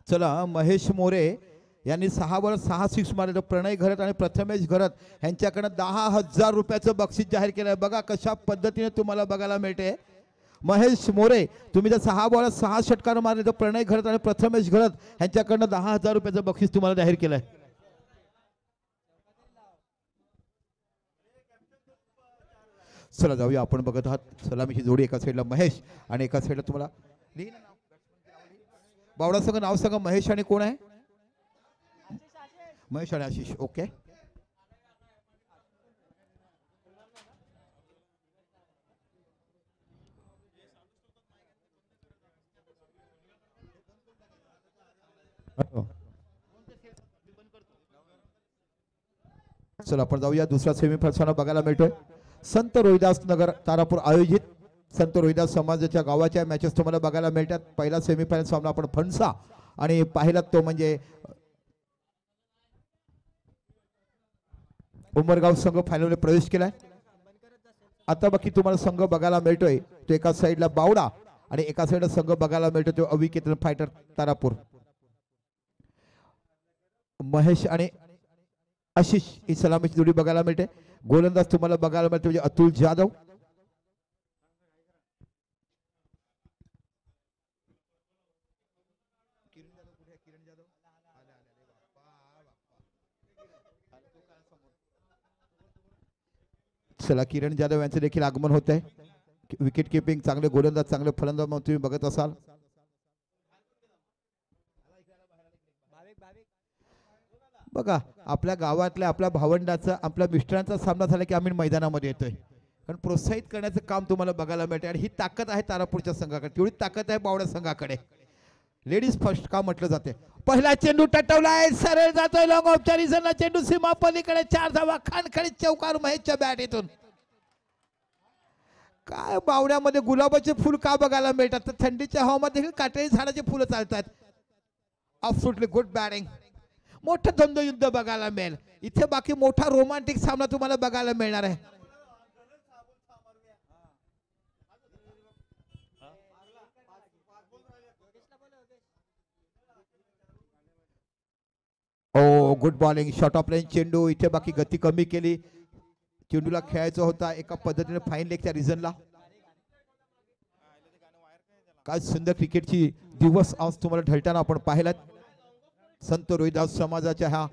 चला महेश मोरे यांनी 6 ball 6 six मारले. प्रणय घरत आणि प्रथमेश घरत यांच्याकडे 10,000 रुपयाचं बक्षीस जाहीर केलंय. बघा कशा पद्धतीने तुम्हाला बघायला मिळते. महेश मोरे तुम्ही जर 6 बॉल 6 षटकार मारले तर प्रणय घरत आणि प्रथमेश घरत यांच्याकडनं 10,000 रुपयाचं बक्षीस तुम्हाला जाहीर केलंय. चला जाऊया. आपण बघत आहात सलामीची जोडी. एका साईडला महेश आणि एका साईडला तुम्हाला बावडा संघ नाव सांगा. महेश आणि कोण आहे? महेश आणि आशिष. ओके चला आपण जाऊया. दुसरा सेमीफायनल बघायला मिळतोय. संत रोहिदास नगर तारापूर आयोजित संत रोहिदास समाजाच्या गावाच्या मॅचेस तुम्हाला बघायला मिळतात. पहिला सेमीफायनल सामना आपण फणसा आणि पाहिला तो म्हणजे उमरगाव संघ फायनलमध्ये प्रवेश केलाय. आता बाकी तुम्हाला संघ बघायला मिळतोय तो एका साईडला बावडा आणि एका साईडला संघ बघायला मिळतोय तो अविकेतन फायटर तारापूर. महेश आणि आशिष ही सलामीची जोडी बघायला मिळते. गोलंदाज तुम्हाला बघायला मिळते म्हणजे अतुल जाधव. चला किरण जाधव यांचे देखील आगमन होत आहे. विकेट किपिंग चांगले गोलंदाज चांगले फलंदाज म्हणून तुम्ही बघत असाल. बघा आपल्या गावातल्या आपल्या भावंडाचा आपल्या मिस्टरांचा सामना झाला की आम्ही मैदानामध्ये येतोय. कारण प्रोत्साहित करण्याचं काम तुम्हाला बघायला मिळते आणि ही ताकद आहे तारापूरच्या संघाकडे. तेवढी ताकद आहे बावडा संघाकडे. लेडीज फर्स्ट का म्हटलं जाते. पहिला चेंडू टटवलाय सरळ जातोय लॉंग ऑफच्या रिझनला. चेंडू सीमा पलीकडे 4 धावा खानखळीत चौकार महेशच्या बॅटीतून. काय बावड्यामध्ये गुलाबाचे फुल का बघायला मिळतात तर थंडीच्या हवामानात देखील काटेरी झाडाचे फुलं चालतात. Absolutely good batting. मोठं द्वंद्वयुद्ध बघायला मिळेल इथे. बाकी मोठा रोमांटिक सामना तुम्हाला बघायला मिळणार आहे. Oh good bowling short of line चेंडू. इथे बाकी गती कमी केली. चेंडूला खेळायचा होता एका पद्धतीने फाईन लेगच्या रिझनला. काय सुंदर क्रिकेटची दिवस आज तुम्हाला ढळताना आपण पाहिलात. संत रोहिदास समाजाच्या ह्या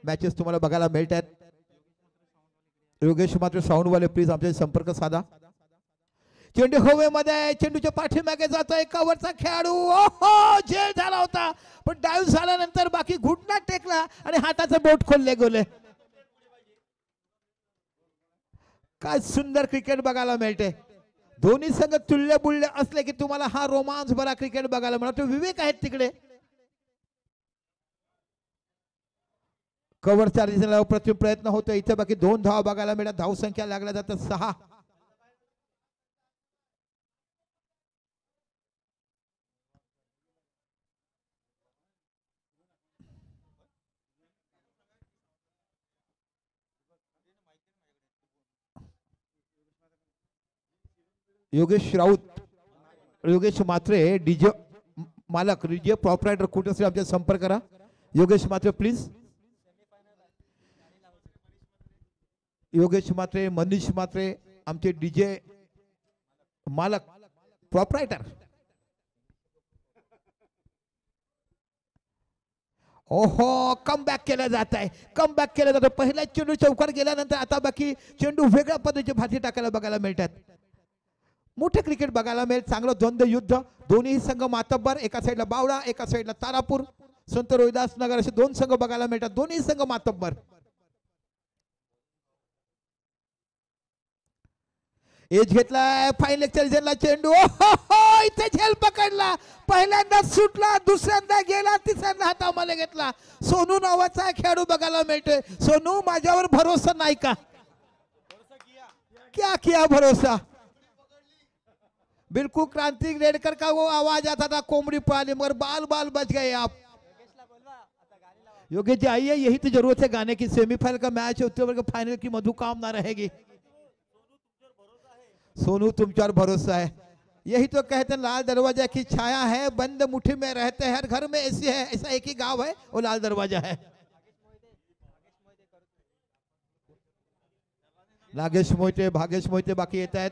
मॅचेस तुम्हाला बघायला मिळतात. योगेश मात्र साऊंडवाले प्लीज आमच्या संपर्क साधा. चेंडू हवेमध्ये चेंडूच्या पाठीमागे जातोय कव्हरचा खेळाडू. ओहो झेल झाला होता पण डायव्ह झाल्यानंतर बाकी घुटना टेकला आणि हाताचं बोट खोलले गेले. काय सुंदर क्रिकेट बघायला मिळते. दोन्ही संघ तुल्य बुल्य असले की तुम्हाला हा रोमांच भरा क्रिकेट बघायला मिळतो. विवेक आहेत तिकडे. कव्हरच्या रिझनला प्रति प्रयत्न होतो. इथे बाकी 2 धावा बघायला मिळतात. धाव संख्या लागल्या जातात 6. योगेश राऊत योगेश मात्रे डीजे मालक डीजे प्रॉपरायटर कुठे असेल आमच्या संपर्क करा. योगेश मात्रे प्लीज. योगेश मात्रे मनीष मात्रे आमचे डीजे मालक प्रॉपरायटर. ओहो कम बॅक केला जात आहे. कम बॅक केलं जातं. पहिला चेंडू चौकार गेल्यानंतर आता बाकी चेंडू वेगळ्या पद्धतीचे भाती टाकायला बघायला मिळतात. मोठे क्रिकेट बघायला मिळेल. चांगलं द्वंद्व युद्ध. दोन्ही संघ मातब्बर. एका साईडला बावडा एका साईडला तारापूर संत रोहिदास नगर असे 2 संघ बघायला मिळतात. दोन्ही संघ मातब्बर. एज घेतलाय फाईन लेगच्या रिझनला चेंडू. इथे झेल पकडला. पहिल्यांदा सुटला दुसऱ्यांदा गेला तिसऱ्यांदा हातामध्ये घेतला. सोनू नावाचा खेळाडू बघायला मिळतोय. सोनू माझ्यावर भरोसा नाही का? क्या किया भरोसा. बिल्कुल क्रांति रेडकर का वो आवाज आता था कोमड़ी पाली मगर बाल बाल बच गए आप. योगेश जी आइए यही तो जरूरत है गाने की. सेमीफाइनल का मैच है उत्तर वर्ग फाइनल की मधुकामना रहेगी. सोनू तुमच्यावर भरोसा है, यही तो कहते हैं लाल दरवाजा की छाया है, बंद मुट्ठी में रहते हैं, हर घर में ऐसी है, ऐसा एक ही गांव है वो लाल दरवाजा है. नागेश मोहिते, भागेश मोहिते बाकी येत आहेत.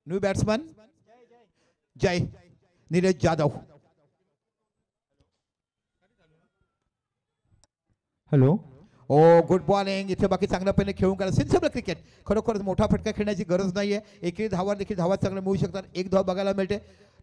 न्यू बॅट्समन जय नीरज जाधव. हॅलो. ओ गुड मॉर्निंग. इथे बाकी चांगल्यापणे खेळून काढा. सिन्सिबल क्रिकेट, खरोखरच मोठा फटका खेळण्याची गरज नाहीये. एकही धावा देखील धावा चांगल्या मिळू शकतात. एक धाव बघायला मिळते.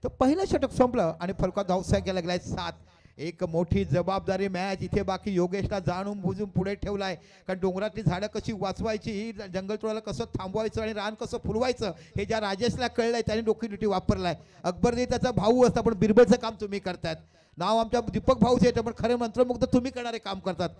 तर पहिलं षटक संपलं आणि फलकात धावसंख्या लागलाय 7. एक मोठी जबाबदारी मॅच. इथे बाकी योगेशला जाणून बुजून पुढे ठेवलाय, कारण डोंगरातली झाडं कशी वाचवायची, जंगलतोडाला कसं थांबवायचं आणि रान कसं फुलवायचं हे ज्या राजेशला कळलंय त्याने डोकीडुटी वापरलाय. अकबरने त्याचा भाऊ असता, पण बिरबलचं काम तुम्ही करतायत. नाव आमच्या दीपक भाऊचे येतं, पण खरे मंत्रमुग्ध तुम्ही करणारे काम करतात.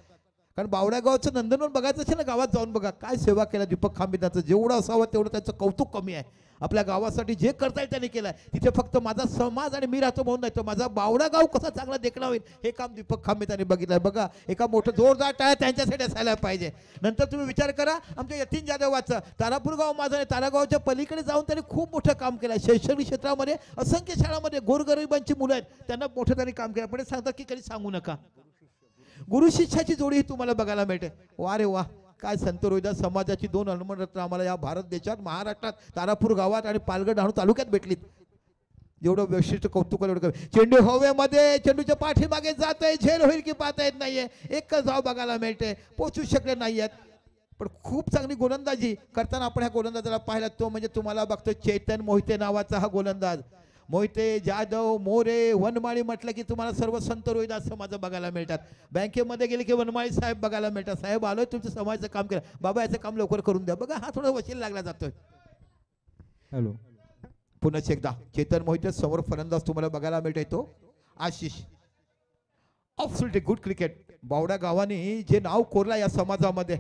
कारण बावड्या गावाचं नंदनवन बघायचं असेल ना, गावात जाऊन बघा काय सेवा केल्या दीपक खांबेकरांचं. जेवढं असावं तेवढं त्यांचं कौतुक कमी आहे. आपल्या गावासाठी जे करता येईल त्यांनी केलंय. तिथे फक्त माझा समाज आणि मी राहतो म्हणून नाही, तर माझा बावडा गाव कसा चांगला देखणा होईल हे काम दीपक खांबे त्यांनी बघितलंय. बघा एका मोठं जोरदार टाळ्या त्यांच्यासाठी असायला पाहिजे. नंतर तुम्ही विचार करा आमच्या यतीन जाधवाचं. तारापूर गाव माझं आहे, तारागावच्या पलीकडे जाऊन त्यांनी खूप मोठं काम केलंय. शैक्षणिक क्षेत्रामध्ये असंख्य शाळांमध्ये गोरगरिबांची मुलं आहेत, त्यांना मोठं त्यांनी काम केलं. पण सांगतात की कधी सांगू नका. गुरु शिष्याची जोडी ही तुम्हाला बघायला मिळते. वा रे वा, काय संत रोहिदास समाजाची 2 अनमोल रत्न आम्हाला या भारत देशात, महाराष्ट्रात, तारापूर गावात आणि पालघर डहाणू तालुक्यात भेटलीत. जेवढं वैशिष्ट्य कौतुक एवढं कमी. चेंडू हवेमध्ये, चेंडूच्या पाठीमागे जातोय, झेल होईल की पाहता येत नाहीये. एकच धाव बघायला मिळते, पोचू शकले नाहीयेत. पण खूप चांगली गोलंदाजी करताना आपण ह्या गोलंदाजाला पाहिला, तो म्हणजे तुम्हाला बघतो चेतन मोहिते नावाचा हा गोलंदाज. मोहिते, जाधव, मोरे, वनमाळी म्हटलं की तुम्हाला सर्व संत रोहिदास समाज बघायला मिळतात. बँकेमध्ये गेले की वनमाळी साहेब बघायला मिळतात. साहेब आलोय तुमच्या समाजाचं काम केलं, बाबा याचं काम लवकर करून द्या. बघा हा थोडा वशील लागला जातोय. हॅलो. पुन्हा एकदा चेतन मोहिते समोर फलंदाज तुम्हाला बघायला मिळतोय तो Ashish. Absolutely good cricket. Bawda गावाने जे नाव कोरला या समाजामध्ये.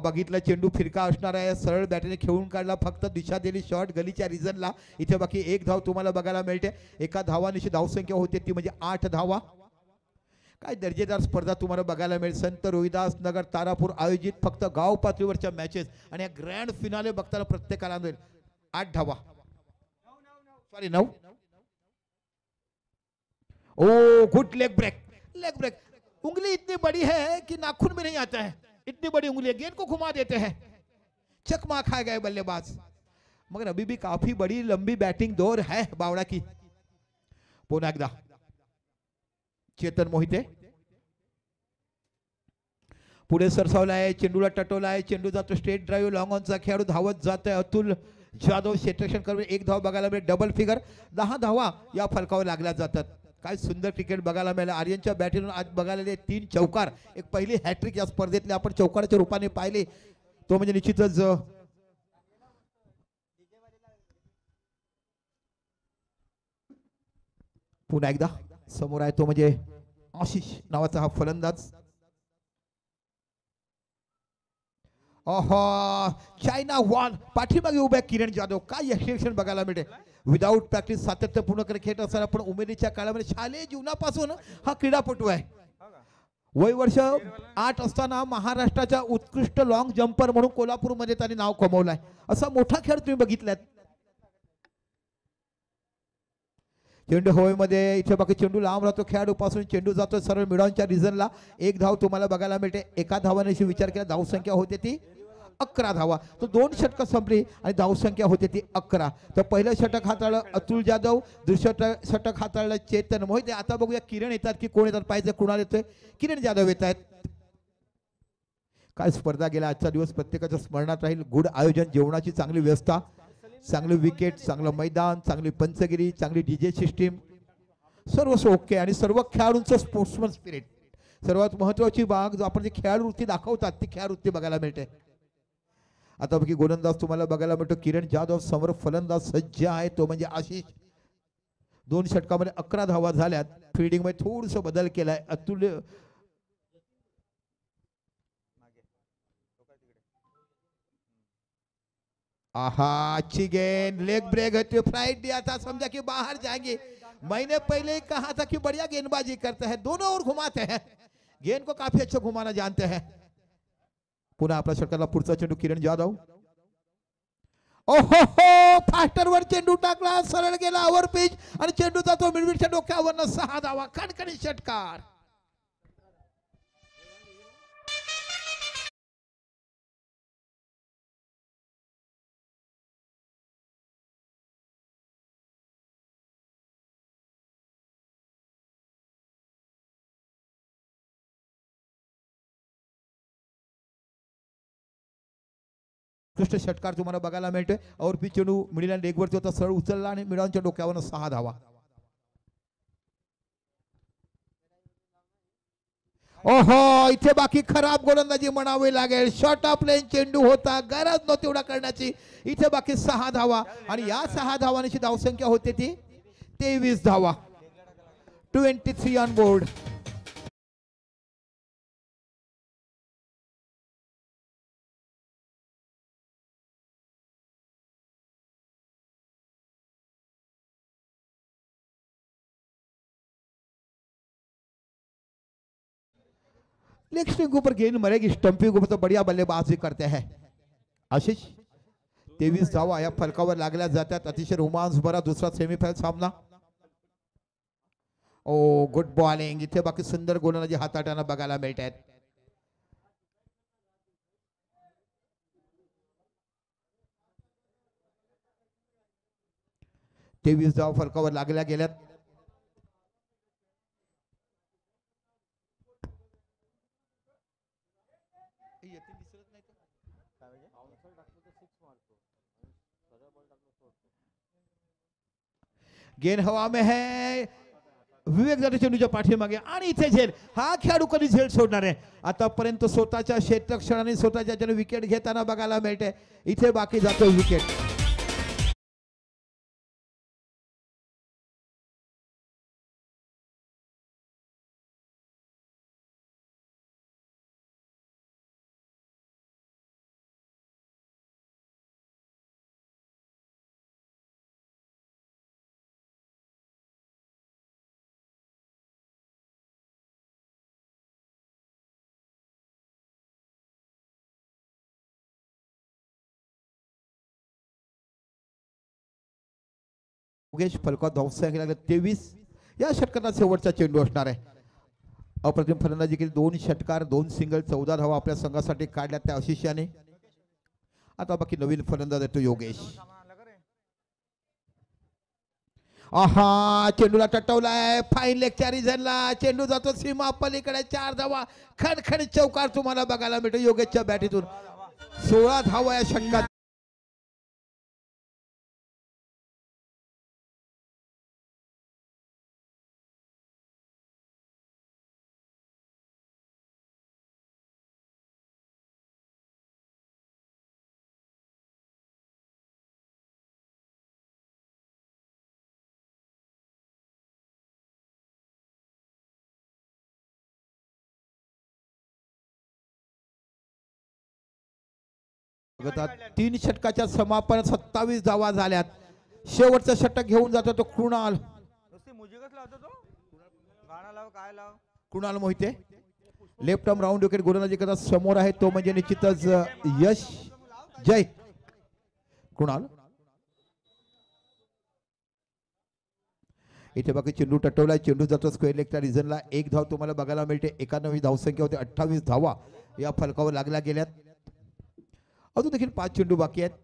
बघितलं चेंडू फिरका असणार आहे, सरळ बॅटने खेळून काढला, फक्त दिशा दिली शॉट गलीच्या रिजनला. इथे बाकी एक धाव तुम्हाला बघायला मिळते. एका धावानिशी धावसंख्या होते ती म्हणजे 8 धावा. काय दर्जेदार स्पर्धा तुम्हाला बघायला मिळेल. संत रोहिदास नगर तारापूर आयोजित फक्त गाव पातळीवरच्या मॅचेस आणि या ग्रँड फिनाले बघताना प्रत्येकाला मिळेल 8 धावा, sorry 9. Oh good leg break. Leg break, उंगली इतनी बड़ी है कि नाखून में नहीं आता है. इतनी बड़ी उंगली है, गेंद को घुमा देते हैं, चकमा खा गए बल्लेबाज. मगर अभी भी काफी बड़ी लंबी बैटिंग दौर है बावड़ा की. पुन्हा एकदा चेतन मोहिते पुढे सरसावलाय, चेंडूला टटवलाय, चेंडू जातो स्ट्रेट ड्राईव्ह, लॉंग ऑनचा खेळाडू धावत जातोय. अतुल जाधव क्षेत्ररक्षण करून 1 धाव बघायला मिळेल. डबल फिगर 10 धावा या फलकावर लागल्या जातात. काय सुंदर क्रिकेट बघायला मिळालं. आर्यनच्या बॅटिंगून आज बघायला 3 चौकार, एक पहिली हॅट्रिक या स्पर्धेतली आपण चौकाराच्या रूपाने पाहिले, तो म्हणजे निश्चितच पुन्हा एकदा समोर आहे तो म्हणजे आशिष नावाचा हा फलंदाज. चायना वॉल पाठीमागे उभ्या किरण जाधव. काय एक्सप्रेशन बघायला मिळते. विदाऊट प्रॅक्टिस सातत्यपूर्ण खेळ असताना पण उमेदीच्या काळामध्ये शालेय जीवनापासून हा क्रीडापटू आहे. वय वर्ष 8 असताना महाराष्ट्राच्या उत्कृष्ट लॉंग जम्पर म्हणून कोल्हापूरमध्ये त्यांनी नाव कमवलंय. असा मोठा खेळ तुम्ही बघितलात. चेंडू हवेमध्ये, इथे बाकी चेंडू लांब राहतो खेळाडूपासून, चेंडू जातो सरळ मिडॉनच्या रिजनला. 1 धाव तुम्हाला बघायला मिळते. एका धावाने विचार केला धावसंख्या होते ती 11 धावा. तो 2 षटकं संपली आणि धावसंख्या होते ती 11. तर पहिलं षटक हाताळलं अतुल जाधव, दुसरं षटक हाताळलं चेतन मोहिते. आता बघूया किरण येतात की कोण येतात, पाहिजे कुणाला येतोय. किरण जाधव येत आहेत. काय स्पर्धा गेला आजचा दिवस प्रत्येकाच्या स्मरणात राहील. गुड आयोजन, जेवणाची चांगली व्यवस्था, चांगली विकेट, चांगलं मैदान, चांगली पंचगिरी, चांगली डीजे सिस्टीम, सर्वच ओके. आणि सर्व खेळाडूंचं स्पोर्ट्समन स्पिरिट. सर्वात महत्वाची बाग जो आपण जे खेळाडू वृत्ती दाखवतात ती खेळाडू वृत्ती बघायला मिळते. आता बाकी गोलंदाज तुम्हाला बघायला मिळतो किरण जाधव. समोर फलंदाज सज्ज आहे तो म्हणजे आशिष. 2 षटकामध्ये 11 धावा झाल्यात. फिल्डिंग मध्ये थोडस बदल केलाय. अतुल अच्छी गेंद, लेग ब्रेक है, फ्लाइट दिया था, समझा कि बाहर जाएंगे. मैंने पहले ही कहा था कि बढ़िया गेंदबाजी करते हैं, दोनों ओर घुमाते हैं. गेंद को काफी अच्छा घुमाना जानते हैं. पुन्हा आपला षटकाला पुढचा चेंडू किरण जाधव. ओहो फास्टर वर चेंडू टाकला, सरळ गेला ओव्हर पिच आणि चेंडू जातो मिडविडच्या डोक्यावर. 6 धावा. खणखणी षटकार. उत्कृष्ट षटकार तुम्हाला बघायला मिळतोय. और पी चेंडू मिडीला लेगवरती होता, सरळ उचलला आणि मिडॉनच्या डोक्यावर 6 धावा. ओहो इथे बाकी खराब गोलंदाजी म्हणावी लागेल. शॉर्ट ऑफ लेन चेंडू होता, गरज नव्हती एवढा करण्याची. इथे बाकी 6 धावा आणि या 6 धावांची धावसंख्या होते ती 23 धावा. 23 ऑन बोर्ड. लेग स्टिंग ऊपर गेंद मरेगी, स्टंपिंग ऊपर तो बढ़िया बल्लेबाजी करते हैं आशीष. 23 धावा या फलकावर लागल्या जातात. अतिशय रोमांस भरा दुसरा सेमीफायनल सामना. ओ गुड बॉलिंग. इथे बाकी सुंदर गोलंदाजी हाताळताना बघायला मिळत आहेत. तेवीस धावा फलकावर लागल्या गेल्यात. गेंद हवा में है. विवेक जाधव चेंडूच्या पाठीमागे आणि इथे झेल. हा खेळाडू कधी झेल सोडणार आहे. आतापर्यंत स्वतःच्या क्षेत्ररक्षणाने स्वतःच्या विकेट घेताना बघायला मिळते. इथे बाकी जातो विकेट. योगेश फलका धावसंख्या 23. या षटकाचा शेवटचा चेंडू असणार आहे. अप्रतिम फलंदाजी केली. 2 षटकार 2 सिंगल 14 धावा आपल्या संघासाठी काढल्या त्या आशिषाने. आता बाकी नवीन फलंदाज येतो योगेश. आहा चेंडूला टटवलाय. फाईन लेगच्या रिझनला चेंडू जातो सीमा पलीकडे. 4 धावा. खणखणीत चौकार तुम्हाला बघायला मिळतो योगेशच्या बॅटीतून. 16 धावा या षटकात. गटात 3 षटकाच्या समापन 27 धावा झाल्यात. शेवटचा षटक घेऊन जातो तो Krunal. Krunal Mohite. Left arm round wicket गोलंदाजी करता समोर आहे तो म्हणजे निश्चितच यश जय. कृणाल इथे बाकी चेंडू टटवलाय. चेंडू जातो स्क्वेअर लेगच्या रिझनला. 1 धाव तुम्हाला बघायला मिळते. 91 धावसंख्या होते. 28 धावा या फलकावर लागल्या गेल्यात. अजून देखील 5 चेंडू बाकी आहेत.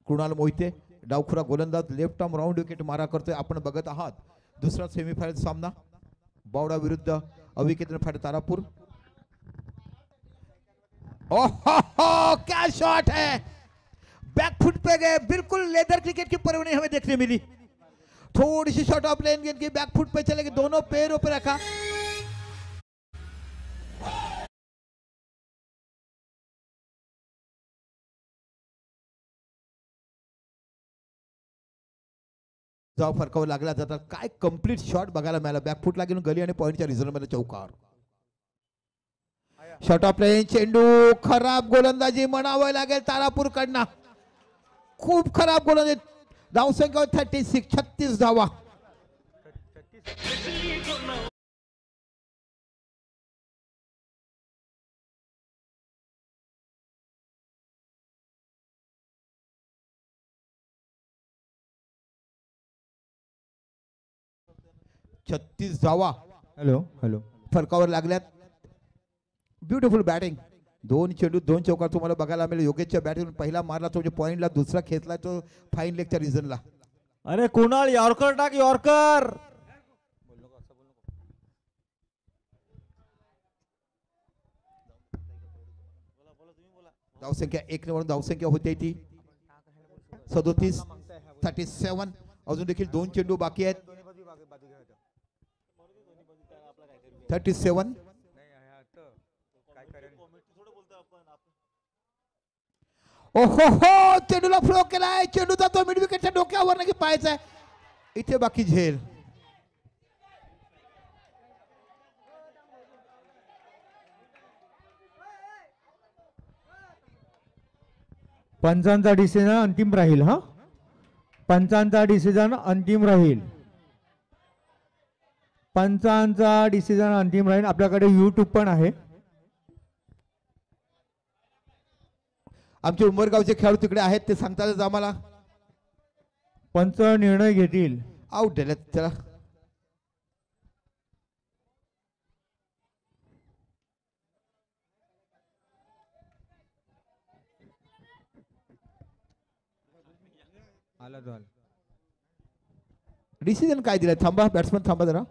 कृणाल मोहिते डावखुरा गोलंदाज लेफ्ट आर्म राऊंड विकेट मारा करतोय. आपण बघत आहात दुसरा सेमीफायनल सामना बावडा विरुद्ध अविकेतन फाट तारापूर. ओहो क्या शॉट है. बैकफुट पे गए. बिल्कुल लेदर क्रिकेट की परवनी हमें देखने मिली. थोड़ी सी शॉट ऑफ लेन गेंद की बैकफुट पे चले गए. दोनों पैरों पे रखा. जाव फरकावर लागला जातात. काय कंप्लीट शॉट बघायला मिळाला. बॅकफुटला गेलो गली आणि पॉइंटच्या रिझल्ट मध्ये चौकार. शॉट ऑफ प्लेन चेंडू. खराब गोलंदाजी म्हणावं लागेल तारापूर कडनं. खूप खराब गोलंदाजी. धावसंख्या 36 धावा. 36 धावा हॅलो हॅलो फलकावर लागल्यात. Beautiful batting. 2 चेंडू 2 चौकार तुम्हाला बघायला मिळेल. योगेशच्या बॅटिंग पहिला मारला तो म्हणजे पॉईंटला, दुसरा खेचला तो फाईन लेगच्या रिझनला. अरे कुणाल यॉर्कर टाक यॉर्कर. धावसंख्या 1 वरून धावसंख्या होते ती 37 37. अजून देखील 2 चेंडू बाकी आहेत. 37. ओहो हो चेंडूला फ्लो केलाय. चेंडू जातो मिड विकेटच्या डोक्यावर नाही पाहायचा आहे. इथे बाकी झेल. पंचांचा डिसिजन अंतिम राहील. हा पंचांचा डिसिजन अंतिम राहील. पंचांचा डिसिजन अंतिम राहील. आपल्याकडे YouTube पण आहे. आमचे उमरगावचे खेळाडू तिकडे आहेत ते सांगतात आम्हाला. पंच निर्णय घेतील. आउट दिलेत चला. आला झाला. डिसिजन काय दिलाय? थांबा बॅट्समन थांबा जरा.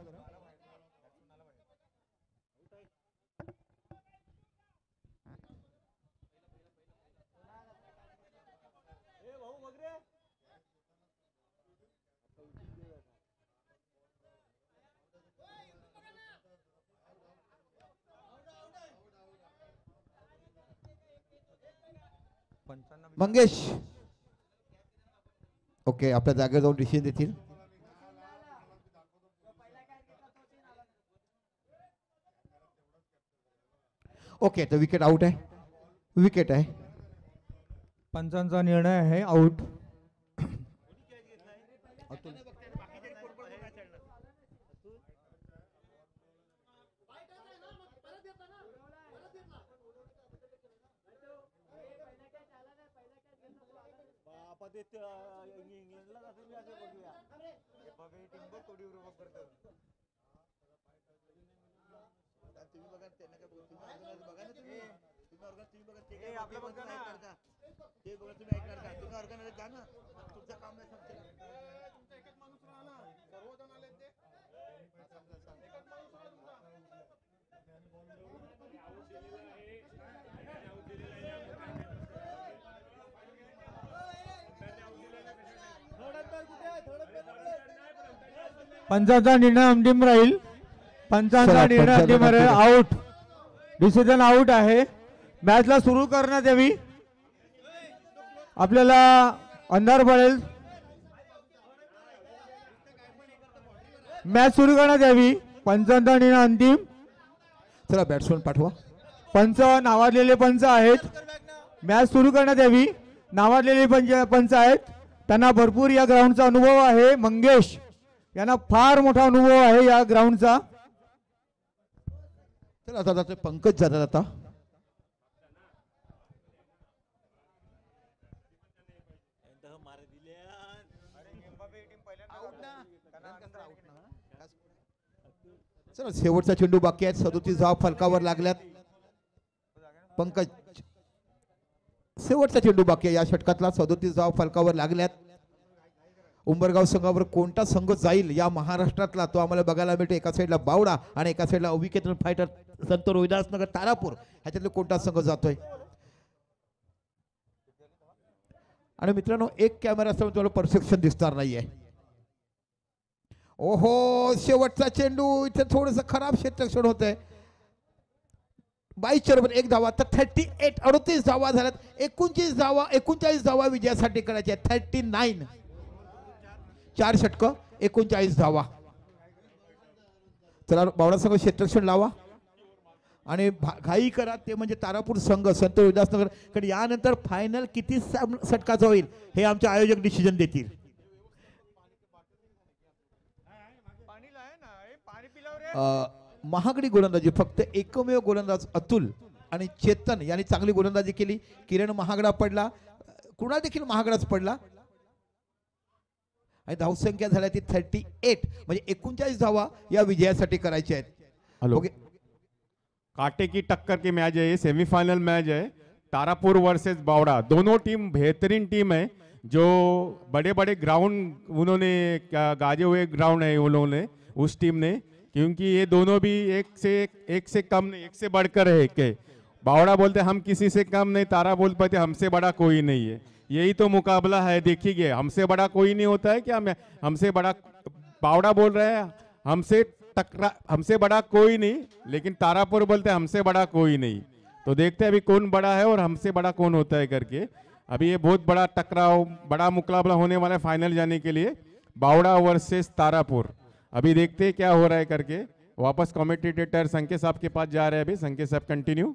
मंगेश ओके आपल्या जागेवर जाऊन डिसिजन देतील. ओके तर विकेट आउट आहे. विकेट आहे. पंचांचा निर्णय आहे आउट. पंचांचा निर्णय अंतिम राहील. पंचांचा निर्णय अंतिम राहील. आउट. डिसिजन आउट आहे. मॅचला सुरू करण्यात यावी. आपल्याला अंधार पडेल. मॅच सुरू करण्यात यावी. पंचांचा निर्णय अंतिम. चला बॅट्समन पाठवा. पंच नावाजलेले पंच आहेत. मॅच सुरू करण्यात यावी. नावाजलेले पंच आहेत. त्यांना भरपूर या ग्राउंडचा अनुभव आहे. मंगेश यांना फार मोठा अनुभव आहे या ग्राउंडचा. चला आता जातो पंकज जातात आता. चला शेवटचा चेंडू बाकी आहेत. 37 धावा फलकावर लागल्यात. पंकज शेवटचा चेंडू बाकी आहे या षटकातला. 37 धावा फलकावर लागल्यात. उंबरगाव संघावर कोणता संघ जाईल या महाराष्ट्रातला तो आम्हाला बघायला मिळतो. एका साईडला बावडा आणि एका साईडला अविकेतन फायटर संत रोहिदासनगर तारापूर ह्याच्यातले कोणता संघ जातोय. आणि मित्रांनो एक कॅमेरा असल्यामुळे तुम्हाला परफेक्शन दिसणार नाहीये. ओहो शेवटचा चेंडू इथे थोडस खराब क्षेत्ररक्षण होत आहे. 22 बरोबर 1 धावा तर 38 धावा झाल्यात. 39 धावा विजयासाठी करायच्या आहेत. 39 4 षटकं 39 धावा. चला बावडा संघ क्षेत्ररक्षण लावा आणि घाई करा ते म्हणजे तारापूर संघ संत उल्हासनगर कडे. यानंतर फायनल किती षटकाचा होईल हे आमचे आयोजक डिसिजन देतील. महागडी गोलंदाजी फक्त एकमेव गोलंदाज अतुल आणि चेतन यांनी चांगली गोलंदाजी केली. किरण महागडा पडला. कुणाल देखील महागडाच पडला. आणि धावसंख्या झाल्या ती 38, म्हणजे 39 धावा या विजयासाठी करायच्या आहेत. Hello okay. कांटे की टक्कर की मैच है, ये सेमीफाइनल मैच है. तारापुर वर्सेस बावड़ा, दोनों टीम बेहतरीन टीम है. जो बड़े बड़े ग्राउंड उन्होंने गाजे हुए ग्राउंड है उन्होंने उस टीम ने, क्योंकि ये दोनों भी एक से कम नहीं, एक से बढ़कर है के. बावड़ा बोलते हम किसी से कम नहीं, तारा बोल पाते हमसे बड़ा कोई नहीं है. यही तो मुकाबला है. देखिए हमसे बड़ा कोई नहीं होता है क्या. हमसे बड़ा बावड़ा बोल रहे हैं हमसे बड़ा कोई नहीं, लेकिन तारापुर बोलते हैं हमसे बड़ा कोई नहीं. तो देखते हैं अभी कौन बड़ा है और हमसे बड़ा कौन होता है करके. अभी ये बहुत बड़ा टकराव, बड़ा मुकाबला होने वाला है फाइनल जाने के लिए. बावड़ा वर्सेस तारापुर. अभी देखते हैं क्या हो रहा है करके. वापस कमेंटेटर संकेत साहब के पास जा रहे हैं. अभी संकेत साहब कंटिन्यू.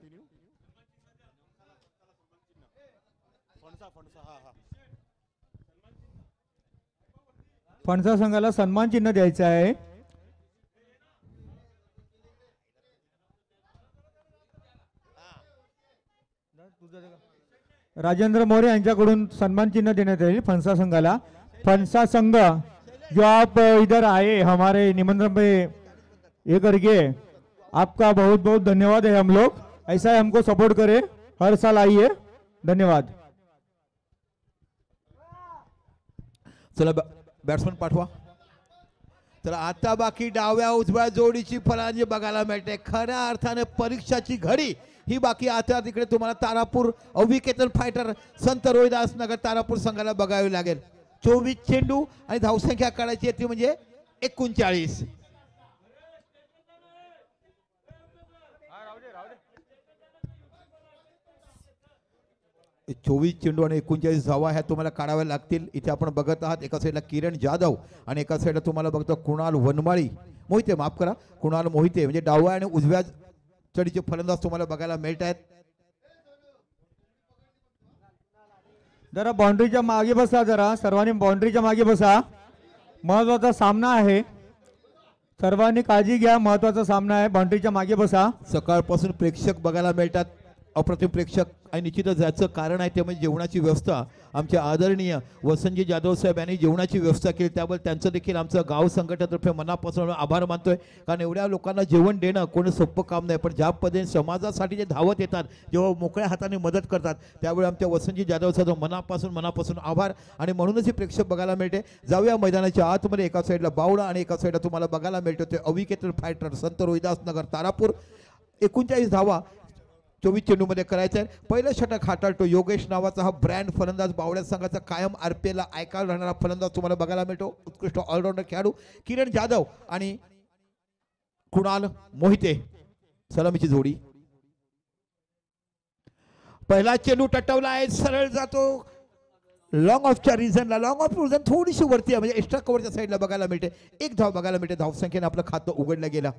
फणसा संघाला सन्मान चिन्ह द्यायचं आहे. राजेंद्र मोरे यांच्याकडून सन्मान चिन्ह देण्यात येईल फणसा संघाला. फणसा संघ जो आप इधर आए हमारे निमंत्रण पे ये करके, आपका बहुत बहुत धन्यवाद है. हम लोग ऐसा ही हमको सपोर्ट करें, हर साल आइए. धन्यवाद. चला बॅट्समन पाठवा. तर आता बाकी डाव्या उजव्या जोडीची फलंदाजी बघायला मिळते. खऱ्या अर्थाने परीक्षाची घडी ही बाकी आता तिकडे तुम्हाला तारापूर अविकेतन फायटर संत रोहिदास नगर तारापूर संघाला बघावी लागेल. 24 चेंडू आणि धावसंख्या काढायची आहे ती म्हणजे 39. चोवीस चेंडू आणि 39 धावा ह्या तुम्हाला काढाव्या लागतील. इथे आपण बघत आहात एका साईडला किरण जाधव आणि एका साईडला तुम्हाला बघतो कुणाल वनमाळी मोहिते, माफ करा कुणाल मोहिते, म्हणजे डाव्या आणि उजव्या चढीचे फलंदाज तुम्हाला बघायला मिळत आहेत. जरा बाउंड्रीच्या मागे बसा, जरा सर्वांनी बाउंड्रीच्या मागे बसा. महत्वाचा सामना आहे, सर्वांनी काळजी घ्या. महत्वाचा सामना आहे, बाउंड्रीच्या मागे बसा. सकाळपासून प्रेक्षक बघायला मिळतात, अप्रतिम प्रेक्षक. आणि निश्चितच याचं कारण आहे ते म्हणजे जेवणाची व्यवस्था. आमचे आदरणीय वसंतजी जाधव साहेब यांनी जेवणाची व्यवस्था केली, त्याबद्दल त्यांचं देखील आमचं गाव संघटनातर्फे मनापासून आभार मानतोय. कारण एवढ्या लोकांना जेवण देणं कोणी सोपं काम नाही, पण ज्या पद्धतीने समाजासाठी जे धावत येतात, जेव्हा मोकळ्या हाताने मदत करतात, त्यावेळी आमच्या वसंतजी जाधव साहेब मनापासून आभार. आणि म्हणूनच ही प्रेक्षक बघायला मिळते. जाऊया मैदानाच्या आतमध्ये. एका साईडला बावडा आणि एका साईडला तुम्हाला बघायला मिळतो ते अविकेतन फायटर संत रोहिदास नगर तारापूर. 39 धावा 24 चेंडूमध्ये करायचं आहे. पहिलं षटक हाताळतो योगेश नावाचा हा ब्रँड फलंदाज. बावड्या संघाचा कायम आरपीएलला ऐकायला राहणारा फलंदाज तुम्हाला बघायला मिळतो. उत्कृष्ट ऑलराऊंडर खेळाडू किरण जाधव आणि कुणाल मोहिते सलामीची जोडी. पहिला चेंडू टटवला आहे, सरळ जातो लॉंग ऑफच्या रिझनला. लॉंग ऑफ रिझन थोडीशी वरती आहे, म्हणजे एक्स्ट्रा कव्हरच्या साईडला बघायला मिळते. एक धाव बघायला मिळते. धावसंख्येने आपलं खातं उघडलं गेलं.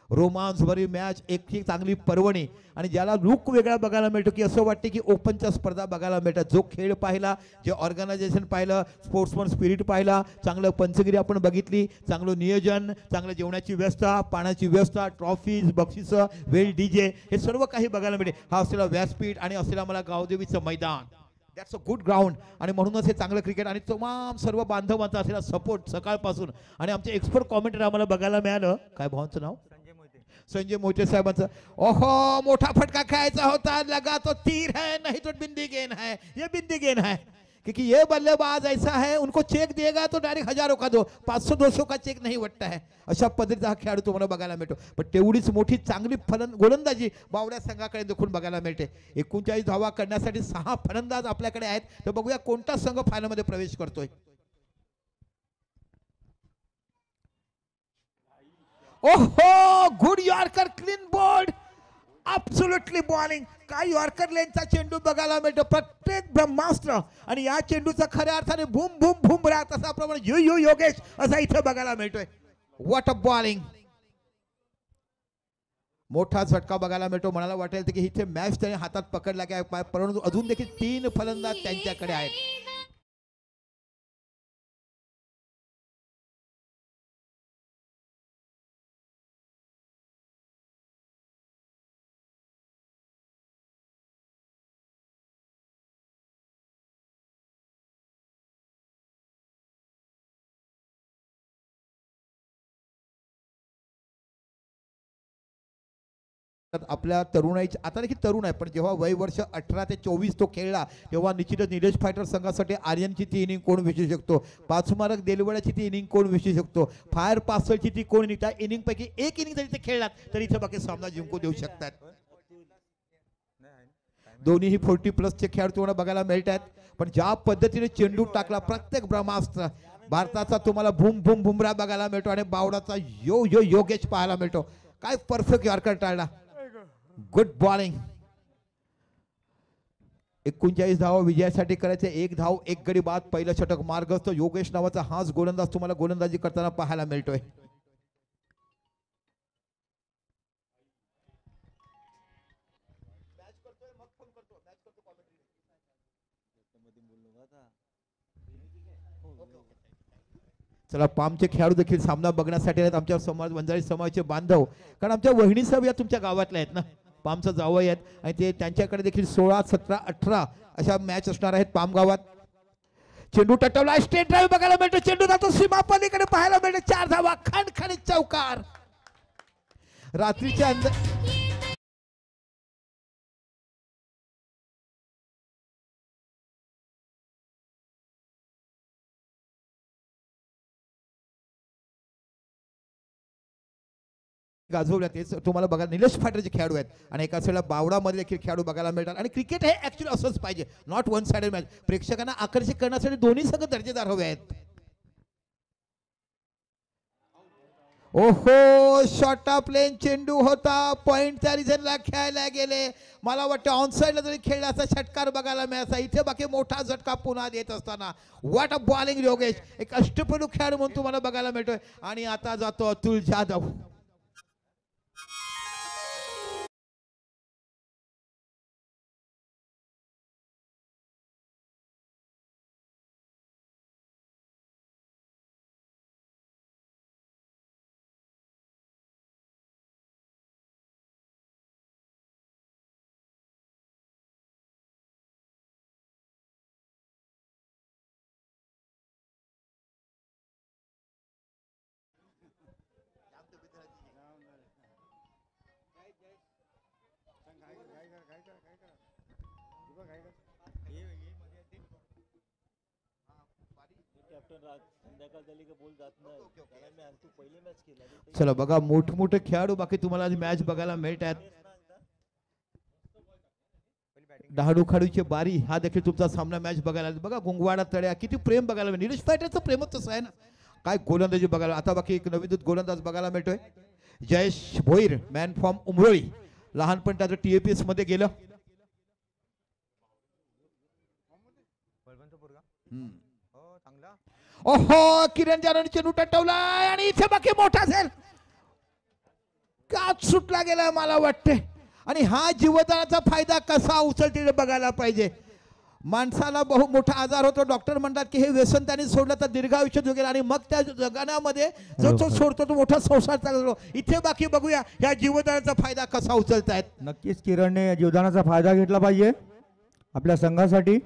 रोमांस भरी मॅच, एक चांगली पर्वणी. आणि ज्याला लुक वेगळा बघायला मिळतो की असं वाटते की ओपनच्या स्पर्धा बघायला मिळतात. जो खेळ पाहिला, जे ऑर्गनायझेशन पाहिलं, स्पोर्ट्समन स्पिरिट पाहिला, चांगलं पंचगिरी आपण बघितली, चांगलं नियोजन, चांगलं जेवणाची व्यवस्था, पाण्याची व्यवस्था, ट्रॉफीज, बक्षिसं, वेल डीजे, हे सर्व काही बघायला मिळते. हा असलेला व्यासपीठ आणि असलेला मला गावदेवीचं मैदान, दॅट्स अ गुड ग्राउंड. आणि म्हणूनच हे चांगलं क्रिकेट आणि तमाम सर्व बांधवांचा असलेला सपोर्ट सकाळपासून. आणि आमचे एक्सपर्ट कॉमेंटर आम्हाला बघायला मिळालं. काय भावांचं नाव? संजय मोहिते साहेबांचं. ओहो, मोठा फटका खेळायचा होता, लगा तो तीर है नहीं तो बिंदी गेंद है. ये बिंदी गेंद है, क्योंकि ये बल्लेबाज ऐसा है उनको चेक देगा तो डायरेक्ट हजारों का दो, 500-200 का चेक नहीं वाटता है. अशा पद्धतीचा हा खेळाडू तुम्हाला बघायला मिळतो. पण तेवढीच मोठी चांगली गोलंदाजी बावड्या संघाकडे देखून बघायला मिळते. 39 धावा करण्यासाठी 6 फलंदाज आपल्याकडे आहेत. तर बघूया कोणता संघ फायनलमध्ये प्रवेश करतोय. ओहो, good yorker, clean bowled, absolutely bowling. काय यॉर्कर लेनचा चेंडू बघायला मिळतो, प्रत्येक ब्रह्मास्त्र. आणि या चेंडूचा खऱ्या अर्थाने भूम भूम भूम राहत असाप्रमाणे यू यू योगेश असा इथे बघायला मिळतोय. What a bowling. मोठा झटका बघायला मिळतो. म्हणायला वाटेल की इथे मॅच त्याने हातात पकडला काय, परंतु अजून देखील 3 फलंदाज त्यांच्याकडे आहेत. आपल्या तरुणाईची आता देखील तरुण आहे, पण जेव्हा वय वर्ष 18 ते 24 तो खेळला तेव्हा निश्चितच निलेश फायटर संघासाठी आर्यनची ती इनिंग कोण विसरू शकतो, पाचमारक देलवड्याची ती इनिंग कोण विसरू शकतो, फायर पासलची ती कोण त्या इनिंग पैकी एक इनिंग जरी ते खेळलात तरी इथे बाकी सामना जिंकून देऊ शकतात. दोन्हीही 40+ खेळाडू तुम्हाला बघायला मिळतात. पण ज्या पद्धतीने चेंडू टाकला प्रत्येक ब्रह्मास्त्र भारताचा तुम्हाला भूम भूम भुमरा बघायला मिळतो आणि बावडाचा योगेश पाहायला मिळतो. काय परफेक्ट यॉर्कर टाळला. Good bowling. 39 धावा विजयासाठी करायचे. 1 धाव 1 गडी बाद. पहिलं षटक मार्गस्थ योगेश नावाचा हाच गोलंदाज तुम्हाला गोलंदाजी करताना पाहायला मिळतोय. चला पामचे खेळाडू देखील सामना बघण्यासाठी आहेत. आमच्या समाज वंजारी समाजाचे बांधव, कारण आमच्या वहिनी सब या तुमच्या गावातल्या आहेत ना, पामचं जावई आहेत आणि ते त्यांच्याकडे देखील 16, 17, 18 अशा मॅच असणार आहेत पाम गावात. चेंडू टटवला. स्टेट ड्राईव्ह बघायला मिळतो. चेंडू जातो सीमा पलीकडे पाहायला मिळतो. 4 धावा. खणखणीत चौकार. रात्रीच्या अंदर गाजवल्या. तेच तुम्हाला बघा निलेश फायटरचे खेळाडू आहेत आणि एका साईडला बावडामध्ये देखील खेळाडू बघायला मिळतात. आणि क्रिकेट हे ऍक्च्युली असंच पाहिजे, नॉट वन साइडेड मॅच. प्रेक्षकांना आकर्षित करण्यासाठी दोन्ही संघ दर्जेदार हवे आहेत. ओहो, शॉर्ट ऑफ प्लेन चेंडू होता. पॉइंट त्या रिझनला खेळायला गेले. मला वाटतं ऑन साइडला जरी खेळला असता षटकार बघायला मिळायचा. इथे बाकी मोठा झटका पुन्हा देत असताना व्हॉट अ बॉलिंग योगेश. एक अष्टपैलू खेळाडू म्हणून तुम्हाला बघायला मिळतोय. आणि आता जातो अतुल जाधव. चला बघा मोठमोठे खेळाडू बाकी तुम्हाला मॅच बघायला मिळतात. डहाडू खाडूची बारी हा देखील तुमचा सामना मॅच बघायला. बघा गुंगवाडा तळ्या किती प्रेम बघायला मिळेल. निलेश फायटरचं प्रेमच तसं आहे ना. काय गोलंदाजी बघायला. आता बाकी एक नवीन गोलंदाज बघायला मिळतोय. Jayesh Bhoir, man from Umroli. लहानपण त्याचं TAPS मध्ये गेलं. ओहो, किरण जारण चेंडू टटवलाय आणि इथे बाकी मोठा असेल. काच सुटला गेला मला वाटते. आणि हा जीवदानाचा फायदा कसा उचलतील बघायला पाहिजे. माणसाला बहु मोठा आजार होतो. डॉक्टर म्हणतात की हे व्यसन त्याने सोडलं तर दीर्घायुष्य जगेल आणि मग त्या जगण्यामध्ये जो तो सोडतो तो मोठा संसार चालतो. इथे बाकी बघूया या जीवदानाचा फायदा कसा उचलतायत. नक्कीच किरणने जीवदानाचा फायदा घेतला पाहिजे आपल्या संघासाठी.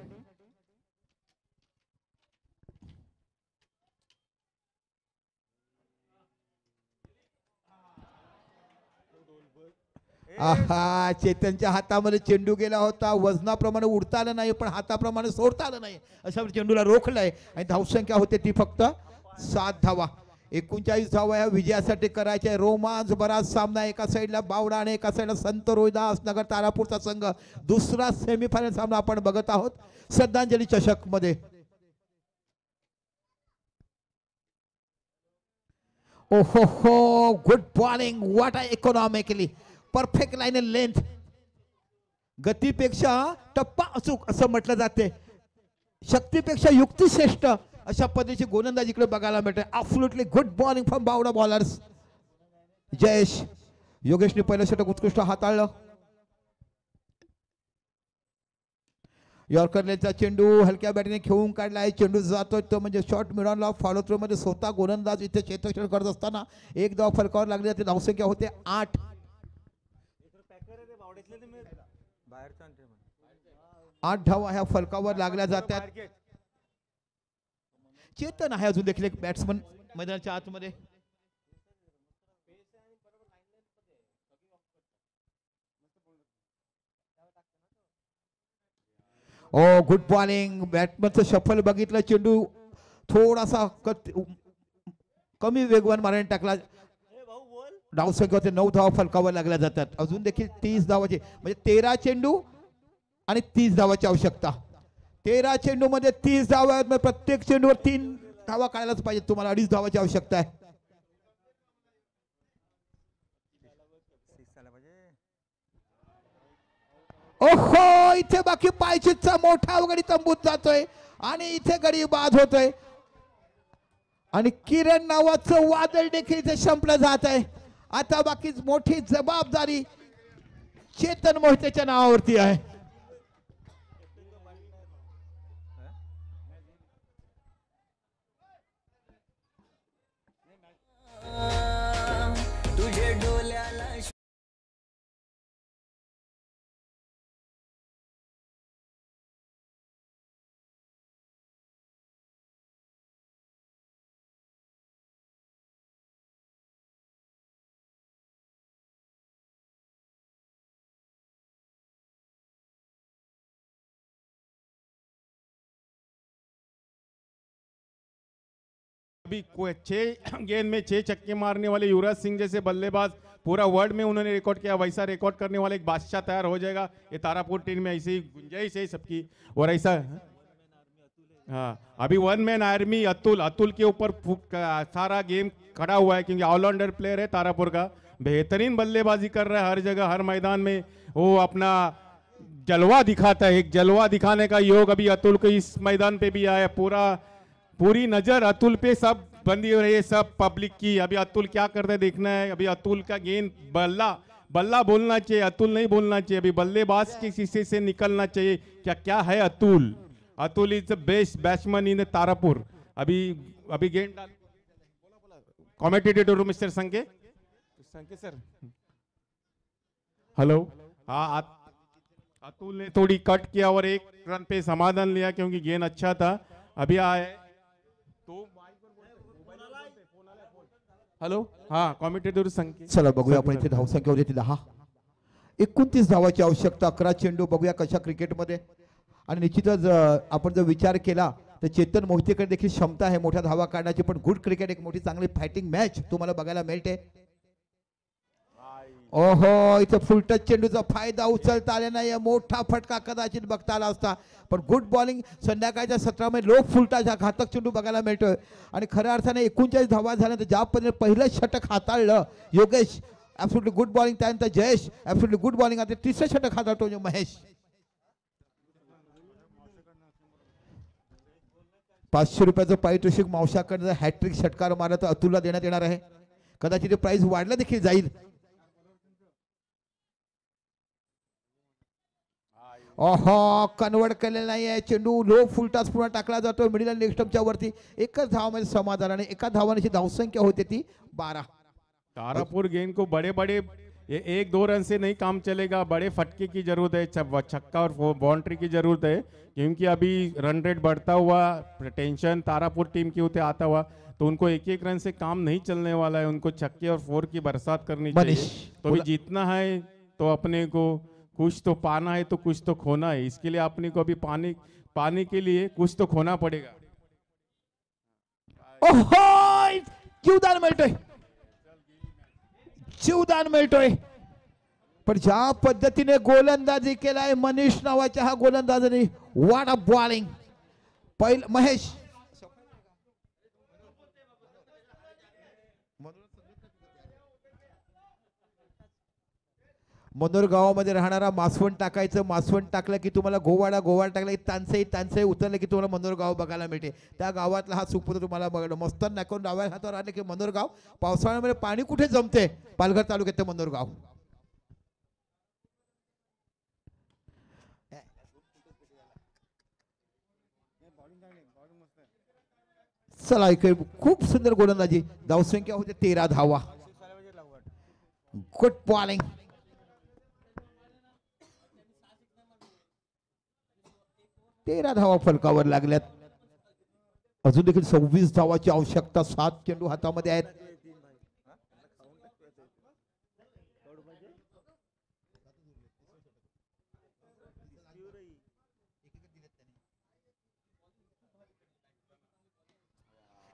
आहा, चेतनच्या हातामध्ये चेंडू गेला होता. वजनाप्रमाणे उडता आलं नाही पण हाताप्रमाणे सोडता आलं नाही. अशा चेंडूला रोखलंय आणि धावसंख्या होते ती फक्त 7 धावा. 39 धावा या विजयासाठी करायचे. रोमांच बराच सामना. एका साईडला बावडा आणि एका साईडला संत रोहिदास नगर तारापूरचा संघ. दुसरा सेमीफायनल सामना आपण बघत आहोत श्रद्धांजली चषक मध्ये. ओहो हो, good bowling. What a economically perfect line and length. गतीपेक्षा टप्पा अचूक असं म्हटलं जाते. शक्तीपेक्षा युक्ती श्रेष्ठ अशा पद्धतीची गोलंदाजी इकडे बघायला मिळते. Absolutely good bowling from Bawda bowlers. Jayesh योगेशने पहिलं षटक उत्कृष्ट हाताळलं. यॉर्करचा चेंडू हलक्या बॅटीने खेळून काढला आहे. चेंडू जातोय तो म्हणजे शॉर्ट मिडॉनला फॉलो थ्रो मध्ये स्वतः गोलंदाज इथे क्षेत्ररक्षण करत असताना 1 धाव फलकावर लागली जाते. धावसंख्या होते 8. 8 धावा ह्या फलकावर लागल्या जातात. चेतन आहे अजून देखील एक बॅट्समन मैदानाच्या आतमध्ये. ओ गुड बॉलिंग. बॅटमनचं शफल बघितलं, चेंडू थोडासा कमी वेगवान मारायला टाकला. धावसंख्या होते 9 धावा फलकावर लागल्या जातात. अजून देखील 30 धावाचे म्हणजे 13 चेंडू आणि 30 धावाची आवश्यकता. 13 चेंडू मध्ये 30 धावा आहेत. म्हणजे प्रत्येक चेंडूवर 3 धावा काढायलाच पाहिजे. तुम्हाला 2.5 धावाची आवश्यकता आहे. ओहो, इथे बाकी पायचीचा मोठा गडी तंबूत जातोय आणि इथे गडी बाद होतोय आणि किरण नावाचं वादळ देखील इथे संपलं जात आहे. आता बाकी मोठी जबाबदारी चेतन मोहितेच्या नावावरती आहे. तुझे डोल्याला अभी 6 गेंद में 6 छक्के मारने वाले युवराज सिंह जैसे बल्लेबाज पूरा वर्ल्ड में उन्होंने रिकॉर्ड किया, वैसा रिकॉर्ड करने वाला एक बादशाह तैयार हो जाएगा. ये तारापुर टीम में ऐसी गुंजाइश है सबकी. और ऐसा हाँ, अभी वन मैन आर्मी अतुल के ऊपर सारा गेम खड़ा हुआ है क्योंकि ऑलराउंडर प्लेयर है तारापुर का. बेहतरीन बल्लेबाजी कर रहा है हर जगह हर मैदान में. वो अपना जलवा दिखाता है. एक जलवा दिखाने का योग अभी अतुल को इस मैदान पे भी आया. पूरी नजर अतुल पे सब बंदी हो रही है, सब पब्लिक की. अभी अतुल क्या करता है देखना है. अभी अतुल का गेंद बल्ला बोलना चाहिए, अतुल नहीं बोलना चाहिए. अभी बल्लेबाज के शीशे से निकलना चाहिए. क्या है Atul is the best batsman in Tarapur. अभी गेंद डाल. Commentator mister Sanke sir, hello. हाँ, अतुल ने थोड़ी कट किया और 1 रन पे समाधान लिया क्योंकि गेंद अच्छा था. अभी आए तो हॅलो, हा कॉमेंटेटर संख्या. चला बघूया आपण इथे धावसंख्या होती 10. 29 धावाची आवश्यकता. 11 चेंडू. बघूया कशा क्रिकेटमध्ये. आणि निश्चितच आपण जर विचार केला तर चेतन मोहितेकडे देखील क्षमता आहे मोठ्या धावा काढण्याची. पण गुड क्रिकेट, एक मोठी चांगली फायटिंग मॅच तुम्हाला बघायला मिळते. ओहो, इथे फुलटच चेंडूचा फायदा उचलता आला नाही. मोठा फटका कदाचित बघता आला असता. पण गुड बॉलिंग संध्याकाळच्या सत्रामध्ये लोक फुलटाचा घातक चेंडू बघायला मिळतोय. आणि खऱ्या अर्थाने 39 धावा झाल्यानंतर ज्या पद्धतीने पहिलं षटक हाताळलं योगेश, ॲब्सोल्युटली गुड बॉलिंग. त्यानंतर जयेश, ॲब्सोल्युटली गुड बॉलिंग. आता 3रे षटक हाताळतो महेश. 500 रुपयाचं पारितोषिक मावशाकडे हॅट्रिक षटकार मारला तर अतुलला देण्यात येणार आहे. कदाचित प्राइस वाढलं देखील जाईल. ओहो, कन्वर्ट केलेला नाही आहे चेंडू. लो फुलटास पुन्हा टाकला जातो मिडल लेग स्टंपच्या वरती. एकच धावामध्ये समाधान आणि एका धावांची धावसंख्या होते ती 12. तारापुर गेंद को बड़े ये 1-2 रन से नहीं काम चलेगा. बड़े फटके की जरूरत है, छक्का और बाउंड्री की जरूरत है क्योंकि अभी रन रेट बढ़ता हुआ टेंशन तारापुर टीम की होते आता हुआ तो उनको 1-1 रन से काम नहीं चलने वाला है. उनको छक्के और 4 की बरसात करनी चाहिए. तो भी जीतना है तो अपने को कुछ तो पाना है तो कुछ तो खोना है. इसके लिए अपने को अभी पाने के लिए कुछ तो खोना पड़ेगा. ओहो, जीवदान मिळतोय, जीवदान मिळतोय. पण ज्या पद्धतीने गोलंदाजी केलाय मनीष नावाच्या हा गोलंदाजाने, व्हॉट अ बॉलिंग. पहिलं महेश मनोर गावामध्ये राहणारा मासवण टाकायचं. मासवण टाकलं की तुम्हाला गोवाडा टाकला की तानसई उतरलं की तुम्हाला मनोर गाव बघायला मिळते. त्या गावातला हा सुपुत्र तुम्हाला बघायला मस्तान नाकून डाव्या हातावर आले की मनोर गाव. पावसाळ्यामध्ये पाणी कुठे जमते पालघर तालुक्यात मनोर गाव. चला इकडे खूप सुंदर गोलंदाजी. धावसंख्या होते 13 धावा. Good bowling. तेरा धावा फलकावर लागल्यात. अजून देखील 26 धावाची आवश्यकता. 7 चेंडू हातामध्ये आहेत.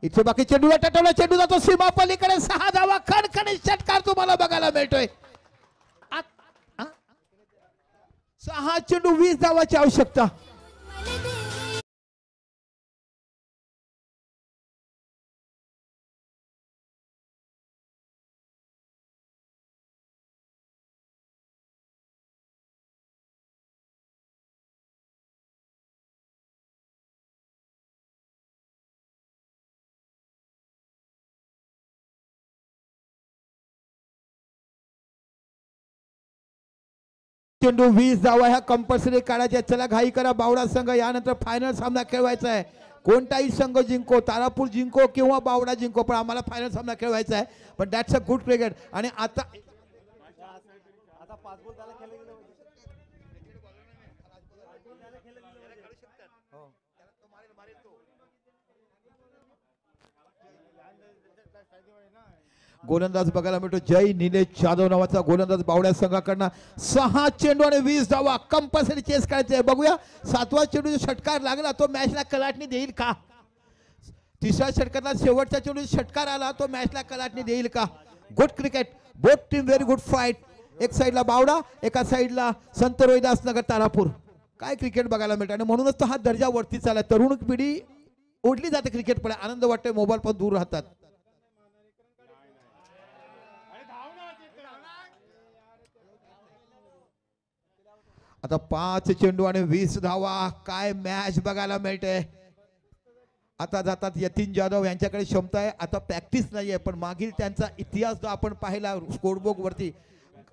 इथे बाकी चेंडूला टटवला, चेंडू जातो सीमा पलीकडे, 6 धावा, खणखणीत षटकार तुम्हाला बघायला मिळतोय. 6 चेंडू 20 धावाची आवश्यकता. चेंडू 20 धावा ह्या कंपल्सरी काढायच्या. चला घाई करा बावडा संघ, यानंतर फायनल सामना खेळवायचा आहे. कोणताही संघ जिंको, तारापूर जिंको किंवा बावडा जिंको, पण आम्हाला फायनल सामना खेळवायचा आहे. पण दॅट्स अ गुड क्रिकेट. आणि आता गोलंदाज बघायला मिळतो जय निलेश जाधव नावाचा गोलंदाज बावड्या संघाकडनं. 6 चेंडू आणि 20 धावा कंपल्सरी चेस करायचे. बघूया 7वा चेंडू षटकार लागला तो मॅचला कलाटणी देईल का. 3ऱ्या षटकातला शेवटच्या चेंडू षटकार आला तो मॅचला कलाटणी देईल का. Good cricket, both team very good fight. एक साईडला बावडा, एका साईडला संत रोहिदास नगर तारापूर. काय क्रिकेट बघायला मिळतं आणि म्हणूनच तो हा दर्जा वरती चालला. तरुण पिढी ओढली जाते क्रिकेटकडे, आनंद वाटतोय, मोबाईल पण दूर राहतात. आता 5 चेंडू आणि 20 धावा. काय मॅच बघायला मिळते. आता जातात यतीन जाधव, यांच्याकडे क्षमता आहे, आता प्रॅक्टिस नाहीये, पण मागील त्यांचा इतिहास जो आपण पाहिला स्कोरबुक वरती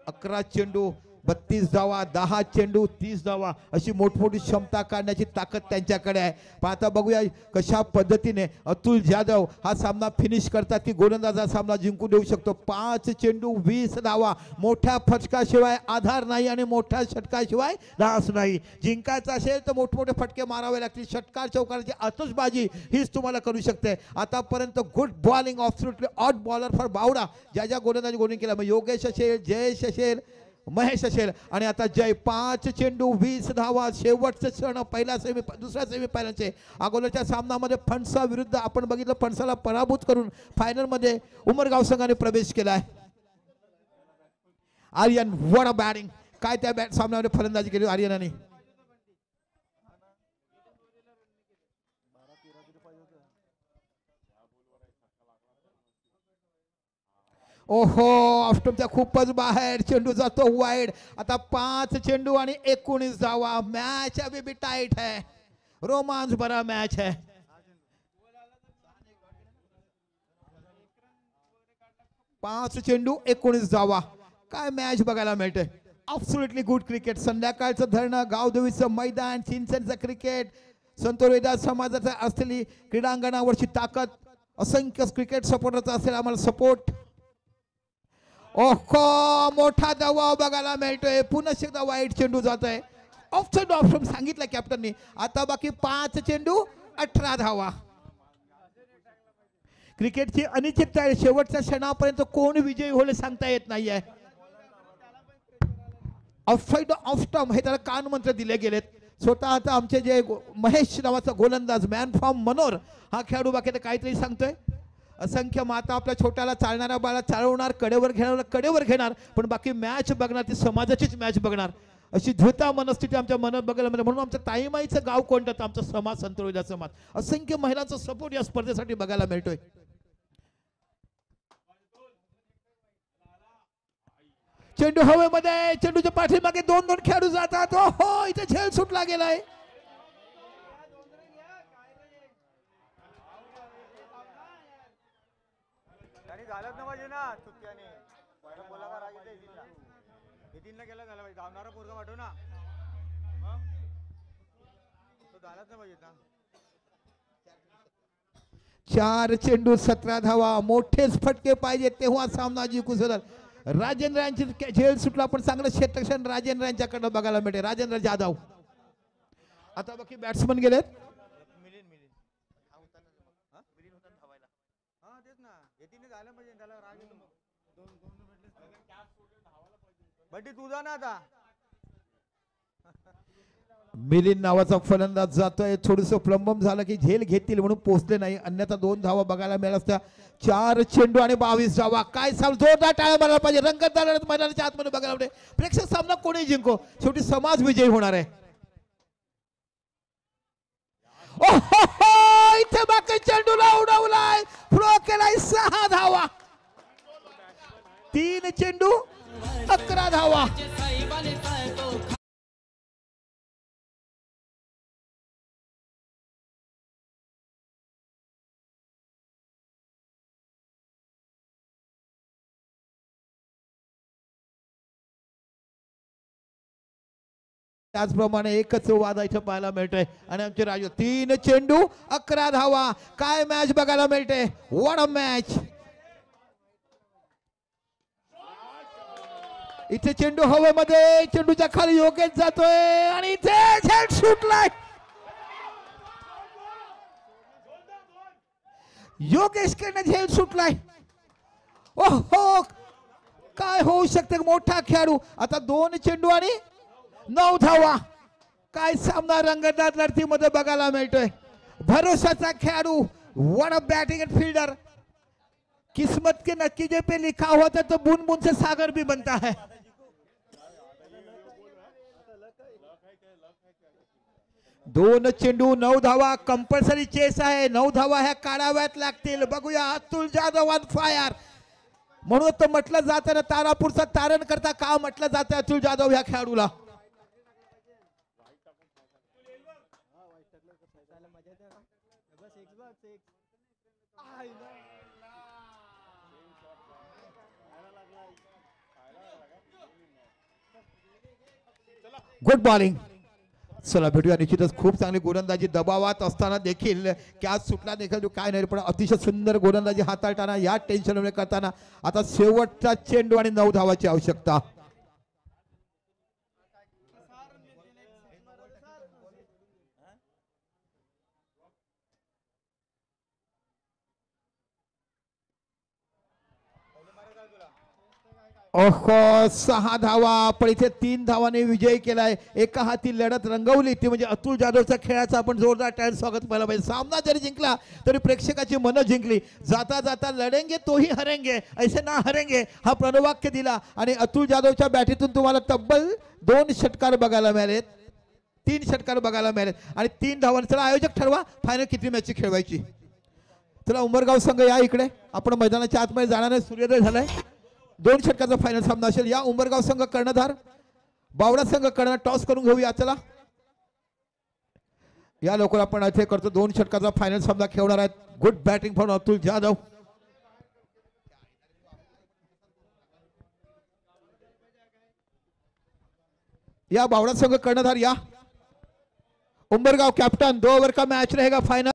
11 चेंडू 32 धावा, 10 चेंडू 30 धावा, अशी मोठमोठी क्षमता काढण्याची ताकद त्यांच्याकडे आहे. पण आता बघूया कशा पद्धतीने अतुल जाधव हा सामना फिनिश करतात की गोलंदाज हा सामना जिंकून देऊ शकतो. 5 चेंडू 20 धावा. मोठ्या फटकाशिवाय आधार नाही आणि मोठ्या षटकाशिवाय रास नाही. जिंकायचं असेल तर मोठमोठे फटके मारावे लागतील. षटकार चौकाराची आतषबाजी हीच तुम्हाला करू शकते. आतापर्यंत गुड बॉलिंग, ऑब्सल्युटली ऑट बॉलर फॉर बावडा. ज्या गोलंदाजी गोलिंग केला, मग योगेश असेल, जयेश असेल, महेश असेल आणि आता जय. 5 चेंडू 20 धावा. शेवटचे क्षण पहिला दुसऱ्या सेमी फायनलचे अगोदरच्या सामन्यामध्ये फणसा विरुद्ध आपण बघितलं, फणसाला पराभूत करून फायनल मध्ये उमरगाव संघाने प्रवेश केलाय. Aryan what a batting. काय त्या बॅट सामन्यामध्ये फलंदाजी केली आर्यनाने. ओहो, ऑफस्टंपच्या खूपच बाहेर, चेंडू जातो वाईड. आता 5 चेंडू आणि 19 धावा. मॅच अभी भी टाइट है, रोमांच भरा मॅच है. पाच चेंडू 19 धावा. काय मॅच बघायला मिळते. Absolutely good cricket. संध्याकाळचं धरणं, गावदेवीचं मैदान, चिंचणचं क्रिकेट, संत रोहिदास समाजाचा असलेली क्रीडांगणावरची ताकद, असंख्य क्रिकेट सपोर्टरचा असेल आम्हाला सपोर्ट. ओहो, मोठा दबाव बघायला मिळतोय. पुन्हा एकदा वाईट चेंडू जात आहे. ऑफसाइड ऑप्शन सांगितलं कॅप्टननी. आता बाकी 5 चेंडू 18 धावा. क्रिकेटची अनिश्चितता आहे. शेवटच्या क्षणापर्यंत कोण विजयी होईल सांगता येत नाहीये. ऑफसाइड ऑफ स्टंप हे त्याला कान मंत्र दिले गेलेत. स्वतः आता आमचे जे महेश नावाचा गोलंदाज, मॅन फ्रॉम मनोर, हा खेळाडू बाकी काहीतरी सांगतोय. असंख्य माता आपल्या छोट्याला चालणाऱ्या बाळा चालवणार, कडेवर घेणार, पण बाकी मॅच बघणार ती समाजाचीच मॅच बघणार, अशी धृता मनस्थिती आमच्या मनात बघायला मिळते. म्हणून आमच्या ताईमाईचं गाव कोणतं तर आमचा समाज संत रोहिदास समाज. असंख्य महिलांचा सपोर्ट या स्पर्धेसाठी बघायला मिळतोय. चेंडू हवेमध्ये, चेंडूच्या पाठीमागे 2-2 खेळाडू जातात. हो, इथे झेल सुटला गेलाय. झालंच ना पाहिजे ना चुक्याने. बोला का राग येते इथला. नितीनला केलं झालं पाहिजे. धावणारा पोरगा पाठव ना. तो झालाच ना पाहिजे ना. 4 चेंडू 17 धावा. मोठेच फटके पाहिजे तेव्हा सामना जिंकू शकतात. राजेंद्र यांची झेल सुटला, पण चांगलं क्षेत्ररक्षण राजेंद्र यांच्याकडनं बघायला मिळते. राजेंद्र जाधव. आता बाकी बॅट्समन गेलेत. मिलिंद नावाचा फलंदाज जातोय, थोडस प्लंबम झालं की झेल घेतील म्हणून पोहोचले नाही, अन्यथा 2 धावा बघायला मिळाल्या असत्या. 4 चेंडू आणि 22 धावा. काय साम जोरदार टाळ्या मारायला पाहिजे. रंगतदार लढत मैदानाच्या आतमध्ये बघायला मिळते. प्रेक्षक सामना कोणी जिंको, शेवटी समाज विजयी होणार आहे. ओहो, इथे बाकी चेंडूला उडवलाय, फ्लो केलाय 6 धावा. 3 चेंडू 11 धावा. त्याचप्रमाणे एकच वाद इथं पाहायला मिळतोय आणि आमचे राजू 3 चेंडू 11 धावा. काय मॅच बघायला मिळते. What a match. इथे चेंडू हवेमध्ये, चेंडूच्या खाली योगेश जातोय आणि इथे झेल सुटलाय. योगेश कडनं झेल सुटलाय. ओहो, काय होऊ शकते. मोठा खेळाडू. आता 2 चेंडू आणि 9 धावा. काय सामना रंगतदार लढतीमध्ये बघायला मिळतोय. भरोसाचा खेळाडू. What a batting end fielder. किस्मत के नतीजे पे लिखा होता तो बूंद बूंद से सागर भी बनता है. 2 चेंडू 9 धावा. कंपल्सरी चेस आहे. 9 धावा ह्या काढाव्यात लागतील. बघूया अतुल जाधव ऑन फायर. म्हणून तर म्हटलं जातं ना, तारापूरचा तारण करता का म्हटलं जातं अतुल जाधव ह्या खेळाडूला. Good bowling. चला भेटूया. निश्चितच खूप चांगली गोलंदाजी दबावात असताना देखील कॅच सुटला देखील काय नाही, पण अतिशय सुंदर गोलंदाजी हाताळताना या टेन्शन करताना आता शेवटचा चेंडू आणि 9 धावाची आवश्यकता. ओहो, 6 धावा. पण इथे 3 धावाने विजय केलाय. एका हाती लढत रंगवली ती म्हणजे अतुल जाधवच्या खेळाचा आपण जोरदार टाळ्याने स्वागत करायला पाहिजे. सामना जरी जिंकला तरी प्रेक्षकाची मनं जिंकली. जाता जाता लढेंगे तोही हरेंगे, ऐसे ना हरेंगे हा प्रणवाक्य दिला आणि अतुल जाधवच्या बॅटीतून तुम्हाला तब्बल 2 षटकार बघायला मिळालेत. 3 षटकार बघायला मिळालेत आणि 3 धावा. चला आयोजक ठरवा फायनल किती मॅच खेळवायची. चला उमरगाव संघ या इकडे. आपण मैदानाच्या आतमध्ये जाणार आहे. सूर्योदय झालाय. 2 षटकाचा फायनल सामना असेल. या उंबरगाव संघ कर्णधार, बावडा संघ कर्णधार. टॉस करून घेऊया. चला या लवकर आपण इथे करतो. 2 षटकाचा फायनल सामना खेळणार आहेत. Good batting from Atul Jadhav. या बावडा संघ कर्णधार. या उंबरगाव कैप्टन. 2 ओवर का मैच रहेगा फाइनल.